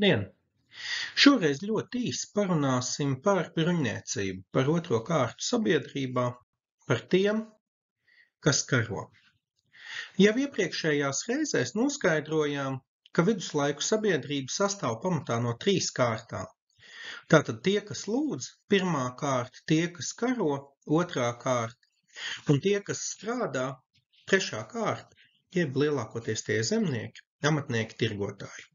Dien! Šoreiz ļoti īsi parunāsim par bruņniecību, par otro kārtu sabiedrībā, par tiem, kas karo. Jau iepriekšējās reizēs noskaidrojām, ka viduslaiku sabiedrība sastāv pamatā no 3 kārtām. Tātad tie, kas lūdz, pirmā kārta, tie, kas karo, otrā kārta, un tie, kas strādā, trešā kārta, jeb lielākoties tie zemnieki, amatnieki, tirgotāji.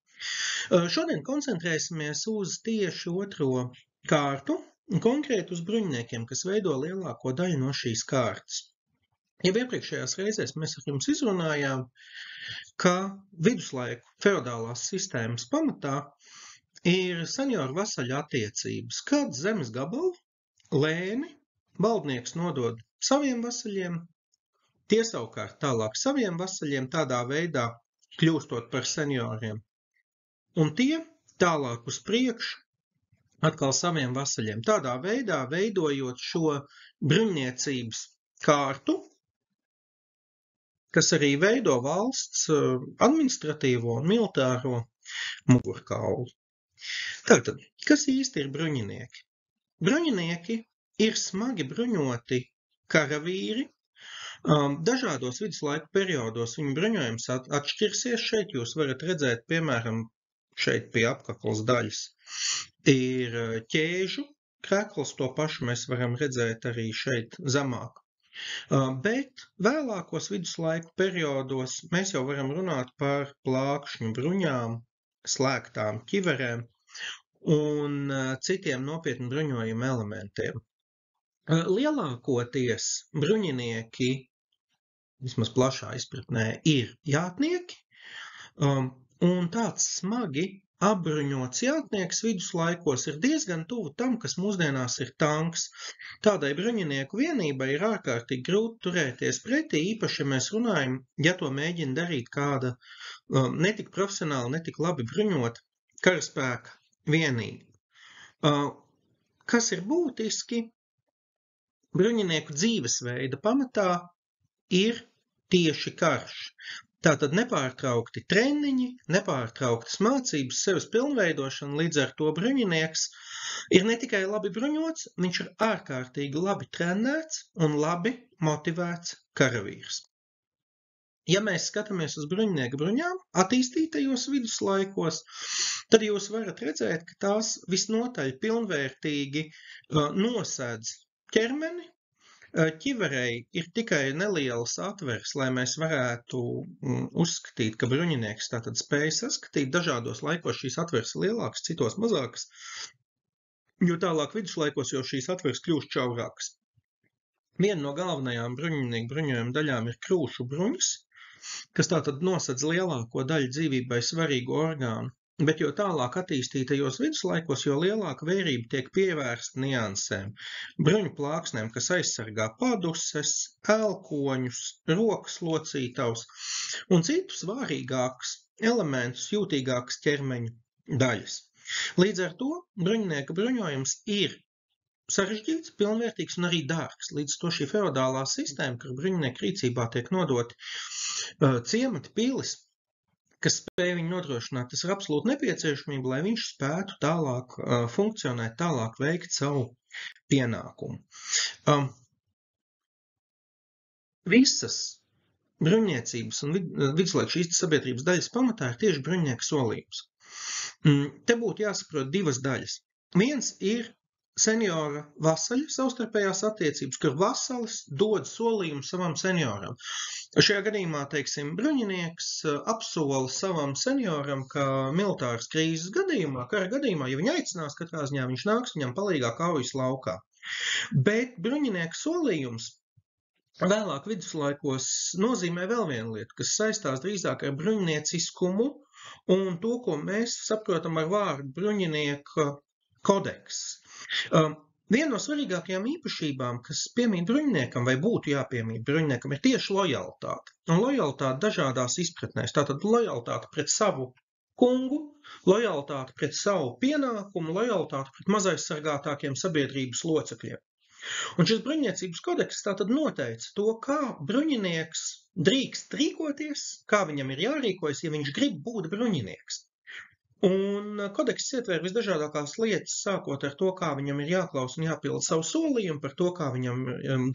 Šodien koncentrēsimies uz tieši otro kārtu, konkrēti uz bruņiniekiem, kas veido lielāko daļu no šīs kārtas. Jau iepriekšējās reizēs mēs ar jums izrunājām, ka viduslaiku feodālās sistēmas pamatā ir senioru vasaļu attiecības, kad zemes gabalu, lēni, valdnieks nodod saviem vasaļiem, tie savukārt tālāk saviem vasaļiem, tādā veidā kļūstot par senioriem. Un tie tālāk uz priekšu atkal saviem vasaļiem. Tādā veidā veidojot šo bruņniecības kārtu, kas arī veido valsts administratīvo un militāro mugurkaulu. Tātad, kas īsti ir bruņinieki? Bruņinieki ir smagi bruņoti karavīri. Dažādos viduslaiku periodos viņu bruņojums atšķirsies. Šeit jūs varat redzēt, piemēram, šeit pie apkaklas daļas ir ķēžu krekls, to pašu mēs varam redzēt arī šeit zemāk. Bet vēlākos viduslaiku periodos mēs jau varam runāt par plākšņu bruņām, slēgtām ķiverēm un citiem nopietni bruņojuma elementiem. Lielākoties bruņinieki, vismaz plašā izpratnē, ir jātnieki, un tāds smagi apbruņots jātnieks viduslaikos ir diezgan tuvu tam, kas mūsdienās ir tanks. Tādai bruņinieku vienībai ir ārkārtīgi grūti turēties pretī, īpaši, ja mēs runājam, ja to mēģina darīt kāda netik profesionāli, netik labi bruņota karaspēka vienība. Kas ir būtiski, bruņinieku dzīvesveida pamatā ir tieši karš. Tātad nepārtraukti treniņi, nepārtrauktas mācības, sevis pilnveidošana, līdz ar to bruņinieks ir ne tikai labi bruņots, viņš ir ārkārtīgi labi trenēts un labi motivēts karavīrs. Ja mēs skatāmies uz bruņinieku bruņām attīstītajos viduslaikos, tad jūs varat redzēt, ka tās visnotaļ pilnvērtīgi nosedz ķermeni. Ķiverei ir tikai nelielas atveres, lai mēs varētu uzskatīt, ka bruņinieks tātad spēja saskatīt. Dažādos laikos šīs atveres ir lielākas, citos mazākas, jo tālāk viduslaikos jau šīs atveres kļūst šaurākas. Viena no galvenajām bruņinieku bruņojuma daļām ir krūšu bruņas, kas tātad nosedz lielāko daļu dzīvībai svarīgu orgānu. Bet jo tālāk attīstītajos viduslaikos, jo lielāka vērība tiek pievērsta niansēm, bruņu plāksnēm, kas aizsargā paduses, elkoņus, rokas locītavus un citus svārīgākus elementus, jūtīgākas ķermeņa daļas. Līdz ar to bruņinieka bruņojums ir sarežģīts, pilnvērtīgs un arī dārgs. Līdz to šī feodālā sistēma, kur bruņinieka rīcībā tiek nodoti ciemati, pilis, kas spēj viņu nodrošināt, tas ir absolūti nepieciešamība, lai viņš spētu tālāk funkcionēt, tālāk veikt savu pienākumu. Visas bruņniecības un viduslaiku šīs sabiedrības daļas pamatā ir tieši bruņinieka solījums. Te būtu jāsaprot divas daļas. Viens ir seniora vasaļu savstarpējās attiecības, kur vasalis dod solījumu savam senioram. Šajā gadījumā, teiksim, bruņinieks apsola savam senioram, ka militāras krīzes gadījumā, kara gadījumā, ja viņa aicinās, katrā ziņā viņš nāks viņam palīgā kaujas laukā. Bet bruņinieka solījums vēlāk viduslaikos nozīmē vēl vienu lietu, kas saistās drīzāk ar bruņnieciskumu un to, ko mēs saprotam ar vārdu bruņinieka kodeks. Viena no svarīgākajām īpašībām, kas piemīt bruņiniekam vai būtu jāpiemīt bruņiniekam, ir tieši lojalitāte. Un lojalitāte dažādās izpratnēs. Tātad lojalitāte pret savu kungu, lojalitāte pret savu pienākumu, lojalitāte pret mazaizsargātākiem sabiedrības locekļiem. Un šis bruņniecības kodeks tātad noteica to, kā bruņinieks drīkst rīkoties, kā viņam ir jārīkojas, ja viņš grib būt bruņinieks. Un kodeks ietver visdažādākās lietas, sākot ar to, kā viņam ir jāklausa un jāpilda savu solījumu, par to, kā viņam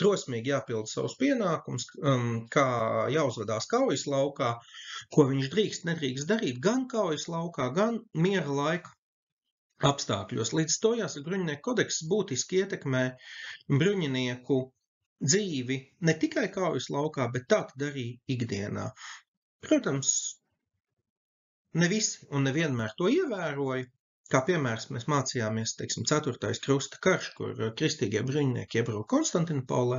drosmīgi jāpilda savus pienākumus, kā jāuzvedās kaujas laukā, ko viņš drīkst, nedrīkst darīt gan kaujas laukā, gan miera laika apstākļos. Līdz to jāsaka, bruņinieku kodeks būtiski ietekmē bruņinieku dzīvi ne tikai kaujas laukā, bet tā tad arī ikdienā. Protams, ne visi un nevienmēr to ievēroja. Kā piemērs mēs mācījāmies, 4. krusta karš, kur kristīgie bruņinieki iebruka Konstantinopolē,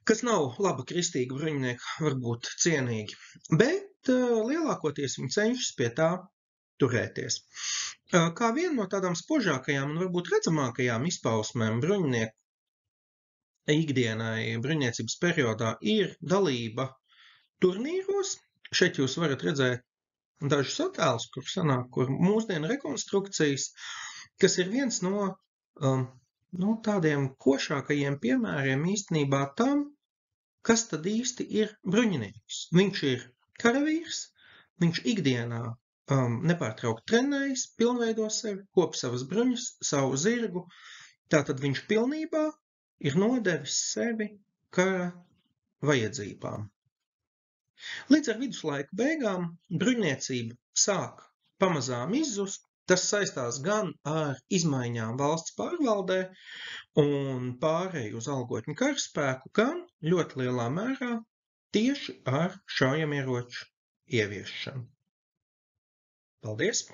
kas nav laba kristīga bruņinieka, varbūt cienīgi, bet lielākoties viņi cenšas pie tā turēties. Kā viena no tādām spožākajām un varbūt redzamākajām izpausmēm bruņinieku ikdienai, bruņniecības periodā ir dalība turnīros. Šeit jūs varat redzēt dažus attēlus, kur mūsdienu rekonstrukcijas, kas ir viens no tādiem košākajiem piemēriem īstenībā tam, kas tad īsti ir bruņinieks. Viņš ir karavīrs, viņš ikdienā nepārtraukti trenējas, pilnveido sevi, kop savas bruņas, savu zirgu, tātad viņš pilnībā ir nodevis sevi kara vajadzībām. Līdz ar viduslaiku beigām bruņniecība sāk pamazām izzust. Tas saistās gan ar izmaiņām valsts pārvaldē un pāreju uz algotņu karaspēku, gan ļoti lielā mērā tieši ar šaujamieroču ieviešanu. Paldies!